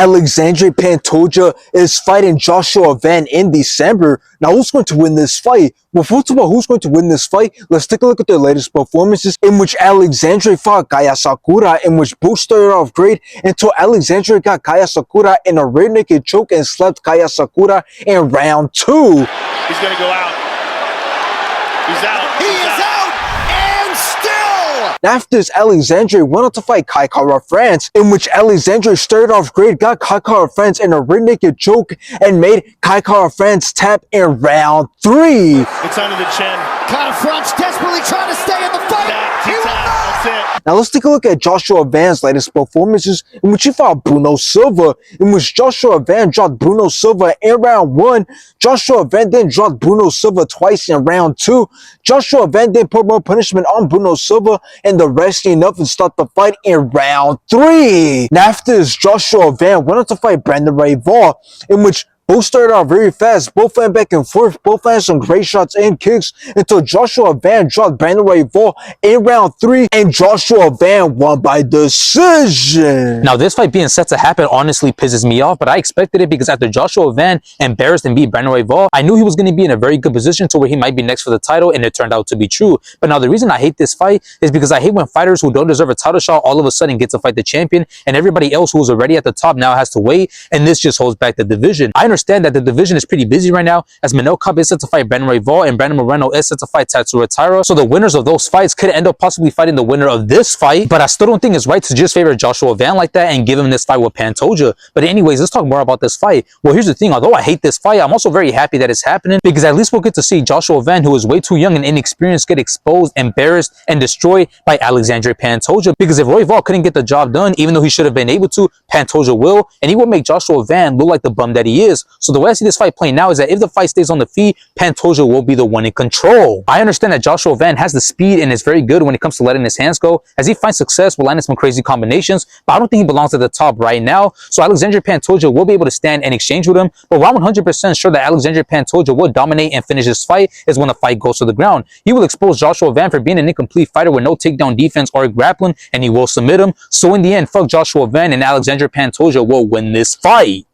Alexandre Pantoja is fighting Joshua Van in December. Now, who's going to win this fight? Well, first of all, who's going to win this fight? Let's take a look at their latest performances, in which Alexandre fought Kaya Sakura, in which both started off great until Alexandre got Kaya Sakura in a rear naked choke and slapped Kaya Sakura in round 2. He's going to go out. He's out. He is out, and still! After this, Alexandre went on to fight Kai Kara France, in which Alexandre started off great, got Kai Kara France in a rear naked choke, and made Kai Kara France tap in round 3. It's under the chin. Kara France desperately trying to stay in the fight. He will not. That's it. Now let's take a look at Joshua Van's latest performances, in which he fought Bruno Silva, in which Joshua Van dropped Bruno Silva in round 1. Joshua Van then dropped Bruno Silva twice in round 2. Joshua Van then put more punishment on Bruno Silva and the wrestling up and start the fight in round 3. Now after this, Joshua Van went on to fight Brandon Royval, in which both started out very fast, both went back and forth, both had some great shots and kicks until Joshua Van dropped Brandon Royval in round 3 and Joshua Van won by decision. Now, this fight being set to happen honestly pisses me off, but I expected it because after Joshua Van embarrassed and beat Brandon Royval, I knew he was going to be in a very good position to where he might be next for the title, and it turned out to be true. But now the reason I hate this fight is because I hate when fighters who don't deserve a title shot all of a sudden get to fight the champion, and everybody else who was already at the top now has to wait, and this just holds back the division. I understand that the division is pretty busy right now, as Manel Kape is set to fight Brandon Royval and Brandon Moreno is set to fight Tatsuro Taira, so the winners of those fights could end up possibly fighting the winner of this fight, but I still don't think it's right to just favor Joshua Van like that and give him this fight with Pantoja. But anyways, let's talk more about this fight. Well, here's the thing, although I hate this fight, I'm also very happy that it's happening, because at least we'll get to see Joshua Van, who is way too young and inexperienced, get exposed, embarrassed, and destroyed by Alexandre Pantoja, because if Royval couldn't get the job done, even though he should have been able to, Pantoja will, and he will make Joshua Van look like the bum that he is. So the way I see this fight playing now is that if the fight stays on the feet, Pantoja will be the one in control. I understand that Joshua Van has the speed and is very good when it comes to letting his hands go, as he finds success with landing some crazy combinations, but I don't think he belongs at the top right now. So Alexandre Pantoja will be able to stand and exchange with him, but what I'm 100% sure that Alexandre Pantoja will dominate and finish this fight is when the fight goes to the ground. He will expose Joshua Van for being an incomplete fighter with no takedown defense or grappling, and he will submit him. So in the end, fuck Joshua Van, and Alexandre Pantoja will win this fight.